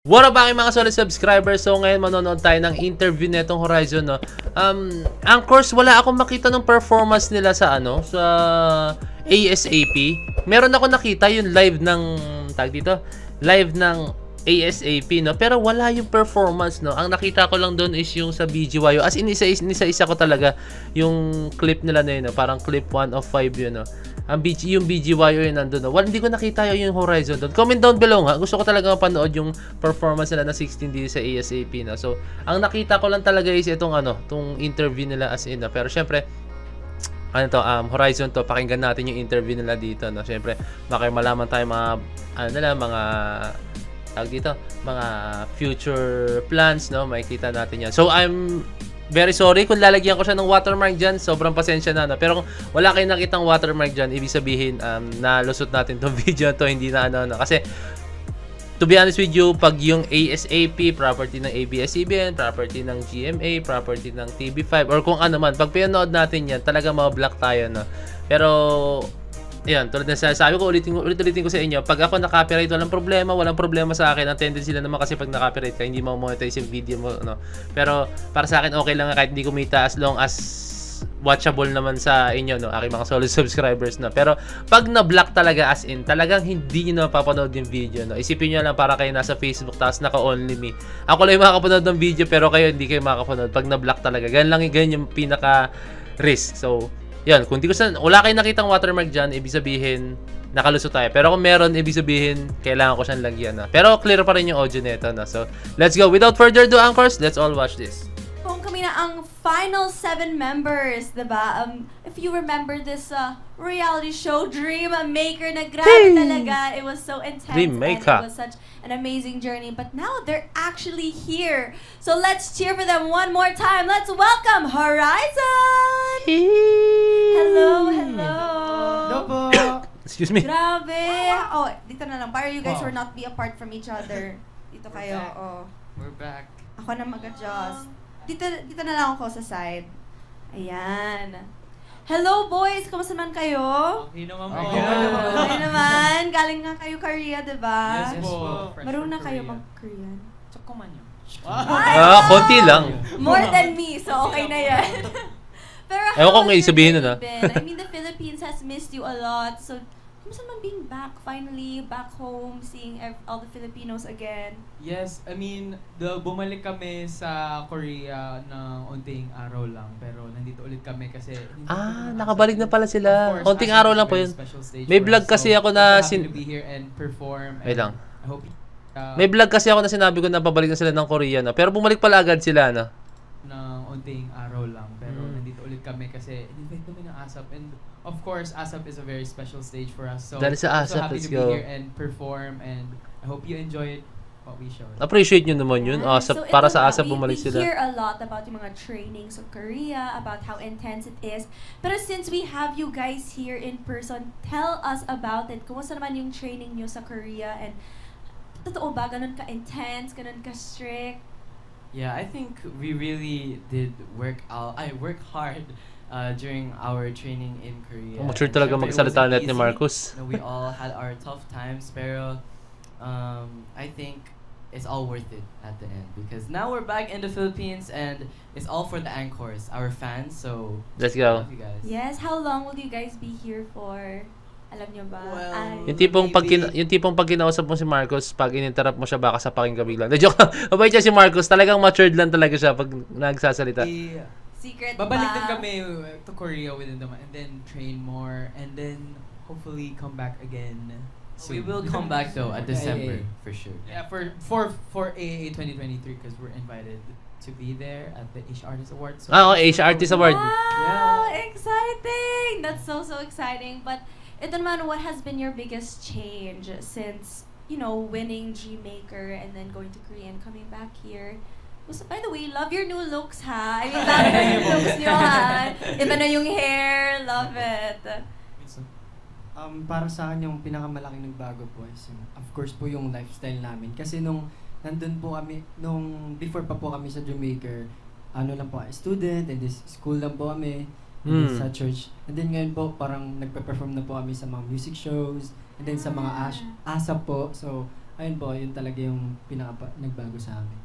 What up aking mga solid subscribers? So ngayon manonood tayo ng interview netong Horizon, no. Ang course wala akong makita ng performance nila sa sa ASAP. Meron ako nakita yung live ng live ng ASAP, no, pero wala yung performance, no. Ang nakita ko lang doon is yung sa BGYO. As in isa ko talaga yung clip nila na yun, no? Parang clip 1 of 5 yun, no. Yung BGYO yun nandun, no. Hindi ko nakita yung Horizon doon. Comment down below nga. Gusto ko talaga mapanood yung performance nila na 16 dito sa ASAP, no. So, ang nakita ko lang talaga is itong itong interview nila as in, no. Pero syempre, Horizon to, pakinggan natin yung interview nila dito, no. Syempre, baka malaman tayo mga mga future plans, no. Makikita natin yan. So, I'm very sorry kung lalagyan ko siya ng watermark dyan. Sobrang pasensya na, no? Pero kung wala kayong nakitang watermark dyan, ibig sabihin, nalusot natin tong video to. Hindi na Kasi, to be honest with you, pag yung ASAP, property ng ABS-CBN, property ng GMA, property ng TV5, or kung ano man, pag pinanood natin yan, talaga ma-block tayo, no? Pero, ayan, tulad na sabi ko, ulit-ulitin ko sa inyo, pag ako na-copyright, walang problema sa akin. Ang tendency lang naman kasi pag na-copyright ka, hindi mo monetize yung video mo, no? Pero para sa akin, okay lang kahit hindi kumita as long as watchable naman sa inyo, no, aking mga solid subscribers, no. Pero pag na-block talaga as in, talagang hindi nyo napapanood yung video, no. Isipin nyo lang para kayo nasa Facebook tapos naka-only me. Ako lang yung makakapanood ng video pero kayo hindi kayo makakapanood pag na-block talaga. Ganyan yung pinaka-risk. So, yan, kung wala kayong nakitang watermark dyan, ibig sabihin, nakalusot tayo. Pero kung meron, ibig sabihin, kailangan ko siyang lagyan, na. Pero clear pa rin yung audio nito, na. So, let's go. Without further ado, Anchors, let's all watch this. Kung kami na ang final 7 members, diba? If you remember this reality show, Dream Maker, na grabe talaga. It was so intense. Dream Maker. And it was such an amazing journey. But now, they're actually here. So, let's cheer for them one more time. Let's welcome Horizon! Hello, hello! Hello po! Excuse me. Grabe! Oh, dito na lang. Para you guys will not be apart from each other. Dito kayo, oh. We're back. Ako na mag-adjust. Dito na lang ako sa side. Ayan. Hello, boys! Kamusta naman kayo? Okay naman po. Okay naman. Galing nga kayo Korea, diba? Yes po. Marunong na kayo mag-Korean? Chokomanyo. Konti lang. More than me, so okay na yan. Pero Ewan ko ngayon sabihin na. I mean, the Philippines has missed you a lot. So, kamusta naman being back, finally, back home, seeing all the Filipinos again? Yes, I mean, bumalik kami sa Korea ng unting araw lang. Pero nandito ulit kami kasi... nakabalik na pala sila. Unting araw lang po yun. May vlog kasi ako na... to be here and perform. Wait lang. I hope... May vlog kasi ako na sinabi ko na pabalik na sila ng Korea, no? Pero bumalik pala agad sila, no? ng unting araw lang. Pero nandito ulit kami kasi invite kami ng ASAP. And of course, ASAP is a very special stage for us. So, dahil sa ASAP, so happy let's to be go. here and perform. And I hope you enjoyed what we showed. Appreciate nyo naman yun. So Para sa ASAP bumalik we sila. hear a lot about yung mga trainings of Korea, about how intense it is. Pero since we have you guys here in person, tell us about it. Kumusta naman yung training nyo sa Korea? And totoo ba? Ganun ka-intense? Ganun ka-strict? Yeah, I think we really did work hard during our training in Korea. Mature talaga magsalita net ni Marcus. We all had our tough times, pero I think it's all worth it at the end because now we're back in the Philippines and it's all for the Anchors, our fans. So let's go. Love you guys. Yes, how long will you guys be here for? Alam nyo ba? Well, Yung tipong pag kinausap mo si Marcos, pag ininterrupt mo siya, baka sapakin ka bigla. Joke lang. Mabait siya si Marcos. Talagang matured lang talaga siya pag nagsasalita. Secret Babalik din ba? kami to Korea within the month and then train more and then hopefully come back again. We will come back though at December for sure. Yeah, for AAA 2023 because we're invited to be there at the Asia Artist Awards. So Asia Artist Award. Wow! Exciting! That's so exciting. But ito naman, what has been your biggest change since, winning Dream Maker and then going to Korea and coming back here? By the way, love your new looks, ha? I mean, love your new looks nyo, ha? Iba na yung hair. Love it. Para sa akin, yung pinakamalaking nagbago po is, of course po, yung lifestyle namin. Kasi nandun po kami, before pa po kami sa Dream Maker, lang po, student, and this school lang po kami. Sa church. And then ngayon po, parang nagpe-perform na po kami sa mga music shows, and then sa mga ASAP po. So, ayun po, yun talaga yung nagbago sa amin.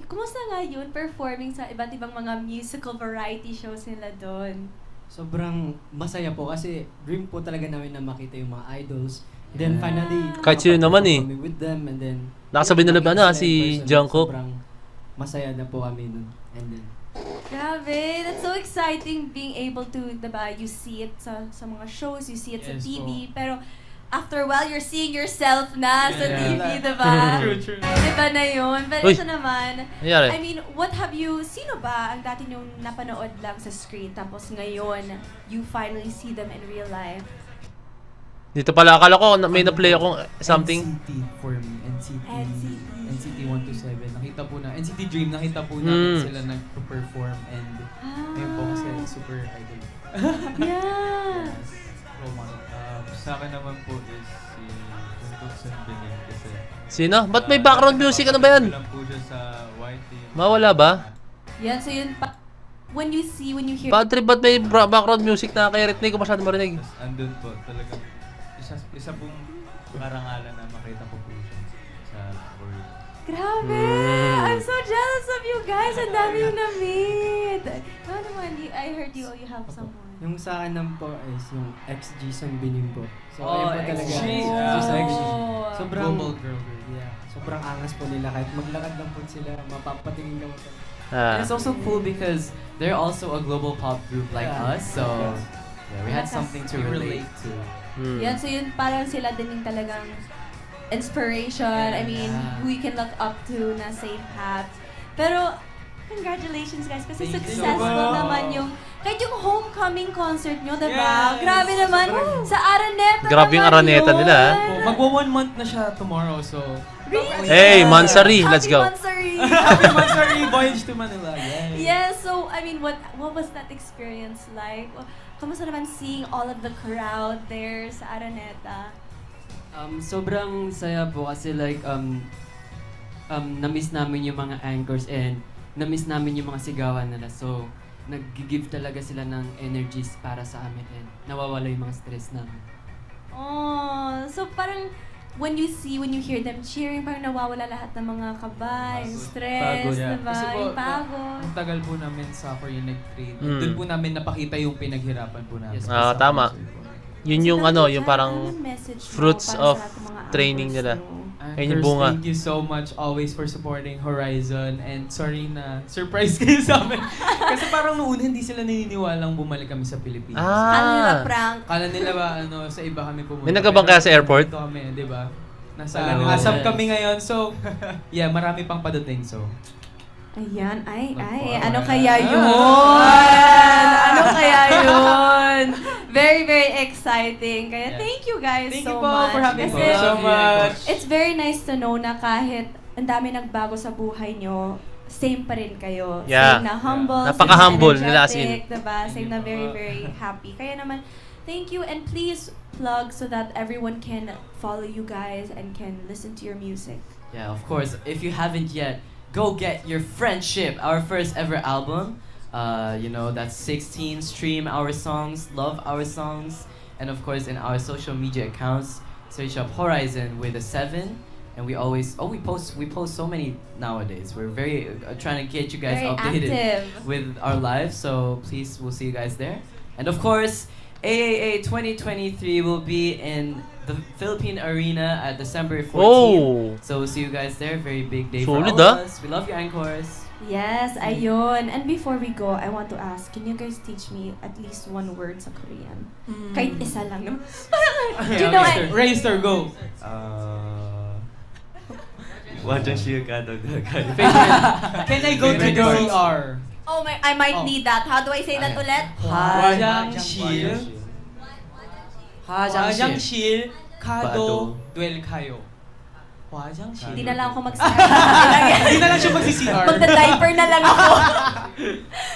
Kumusta nga yun, performing sa iba't ibang mga musical variety shows nila doon? Sobrang masaya po kasi dream po talaga namin na makita yung mga idols. Then finally, Kahit sino naman eh. kami with them and then Nakasabay na makita ano, sila si in person, Jungkook. Sobrang masaya na po kami nun. And then, Grabe, that's so exciting being able to, diba, you see it sa mga shows, you see it sa Yes TV, pero after a while, you're seeing yourself na sa Yeah. TV, diba? True. Diba na yun? Pero Uy. ito naman, Nangyari? I mean, what have you, sino ba ang dati nyong napanood lang sa screen, tapos ngayon, you finally see them in real life? Dito pala, akala ko may na-play akong something. NCT for me. NCT. NCT 127. Nakita po na. NCT Dream, nakita po namin sila nag-perform and ayun po kasi super idol. Yeah. Role model. Sa akin naman po is si Jungkook Sunbin kasi Sino? Ba't may background music? Ano ba yan? lang po siya sa YT. Mawala ba? Yan, so yun pa. When you hear... Bad trip, ba't may background music na kaya Ritney ko masyado marinig? Tapos andun po talagang isa pong karangalan na makita po po siya sa world. Grabe! I'm so jealous of you guys! Ang dami yung na-meet! Ano naman, I heard you have someone. yung sa akin naman po is yung XG Sunbinim po. So, Oh, ayun po talaga. XG. Sa XG. Oh. Sobrang, Global girl. yeah, sobrang angas po nila. Kahit maglakad lang po sila, mapapatingin lang po. And it's also cool because they're also a global pop group like Yeah. us, so yeah, we had something to relate to. Yan, so yun parang sila din yung talagang inspiration. I mean, Yeah. who you can look up to na same path. Pero, congratulations guys kasi Thank you. successful naman yung kahit yung homecoming concert nyo, diba? Yes. Grabe naman. Sa Araneta Grabe yung naman Araneta yun. nila, Magwa 1 month na siya tomorrow, so... Really? Hey, Mansari, let's go. Happy Mansari! Happy Mansari voyage to Manila. Yay. Yes, so I mean, what was that experience like? Kamusta naman seeing all of the crowd there sa Araneta? Sobrang saya po kasi like na-miss namin yung mga anchors and na-miss namin yung mga sigawan nila. So, nag-give talaga sila ng energies para sa amin and nawawala yung mga stress namin. Oh, so parang when you hear them cheering, parang nawawala lahat ng mga kaba, yung stress, Pagod, yeah. diba? Kasi po, Yung pagod. ang tagal po namin sa Korean nag-trade. Mm. Doon po namin napakita yung pinaghirapan po namin. Yes, Ah, tama. Yun yung ano, yung parang fruits of training nila. Ayun yung Anchors, bunga. thank you so much always for supporting Horizon and sorry na surprise kayo sa amin. Kasi parang noon hindi sila naniniwalang bumalik kami sa Pilipinas. Ano nila Ah. prank? Kala nila ba sa iba kami pumunta. May nagabang kaya sa airport? Dito kami, di ba? Nasa Oh. ASAP kami ngayon. So, yeah, marami pang padating. So, Ayan, ay, Nagpa- ano kaya yun? Ano kaya yun? Very, very exciting. Kaya Yeah. thank you guys thank so you po much. for having Kasi me so much. it's very nice to know na kahit ang dami nagbago sa buhay nyo, same pa rin kayo. Yeah. Same na humble, Napaka-humble same nila, na as in. energetic, diba? Same na very, very happy. Kaya naman, thank you and please plug so that everyone can follow you guys and can listen to your music. Yeah, of course. If you haven't yet, go get your Friendship, our first ever album. That's 16 stream our songs, love our songs, and of course in our social media accounts, search up Horizon with a 7. And we post so many nowadays. We're very trying to get you guys Very updated active. with our lives. So please, we'll see you guys there. And of course, AAA 2023 will be in the Philippine Arena at December 14th. Oh! So we'll see you guys there. Very big day Solid, for all ah. of us. We love you, Anchors. Yes, ayun. And before we go, I want to ask, can you guys teach me at least one word sa Korean? Kahit isa lang naman. Do you know it? Racer, go. Wajanshi ka Can I go to the CR? Oh my, I might Oh. need that. How do I say that ulit? 화장실. 화장실. Kado. 가도 될 kayo. 화장실. Hindi na lang ako Hindi na lang siya mag-CR. Magda-diaper na lang ako.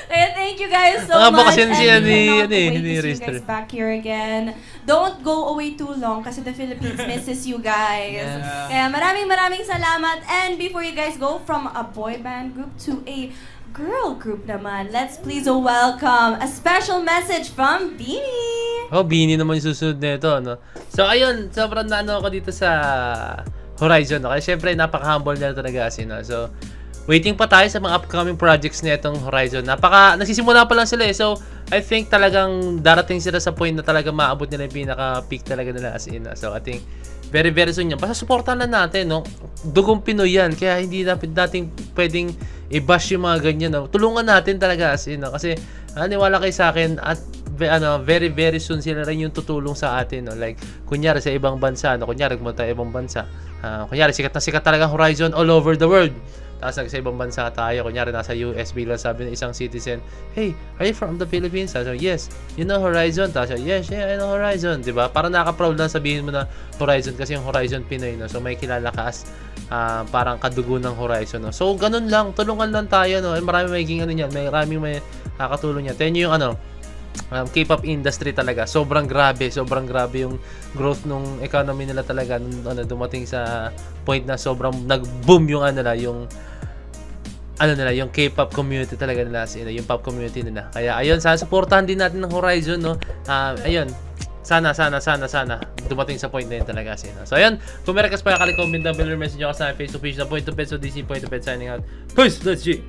Kaya thank you guys so Ang much. bakasyon and siya we ni- cannot ni- wait ni to see you Rister. guys back here again. Don't go away too long kasi the Philippines misses you guys. Yes. Kaya maraming salamat. And before you guys go from a boy band group to a girl group naman, let's please welcome a special message from Beanie. Oh, Bini naman yung susunod na ito, no? So, ayun, sobrang naano ako dito sa Horizon. No? Kaya syempre, napaka-humble nila talaga as in. No? So, waiting pa tayo sa mga upcoming projects na itong Horizon. Nagsisimula pa lang sila eh. So, I think talagang darating sila sa point na talaga maabot nila yung pinaka-peak talaga nila as in. So, I think very, very soon yan. Basta supportan lang natin, no? Dugong Pinoy yan. Kaya hindi natin pwedeng i-bash yung mga ganyan, no? Tulungan natin talaga as in, no? Kasi, niwala kayo sa akin at very, very soon sila rin yung tutulong sa atin, no? Like, kunyari sa ibang bansa, no? Kunyari, kumunta ibang bansa. Kunyari, sikat na sikat talaga Horizon all over the world. Tapos sa ibang bansa tayo, kunyari nasa US, biglang sabi ng isang citizen, "Hey, are you from the Philippines?" Sabi, "Yes." "You know Horizon?" Tapos, "Yes, yeah, I know Horizon." Diba? Para nakaka-proud lang sabihin mo na Horizon kasi yung Horizon Pinoy, no? So may kilala ka as parang kadugo ng Horizon, no? So ganun lang, tulungan lang tayo, no? Maraming magiging ano niyan, maraming may nakakatulong niyan. Tingnan niyo yung K-pop industry talaga. Sobrang grabe yung growth nung economy nila talaga nung dumating sa point na sobrang nag-boom yung yung K-pop community talaga nila, yung pop community nila. Kaya ayun, sana suportahan din natin ng Horizon, no. Ayun. Sana dumating sa point na yun talaga sila. So ayun, kung meron ka pa comment down below, message nyo ka sa Facebook page na Point to Pet, so DC Point to Pet signing out. Peace, let's G!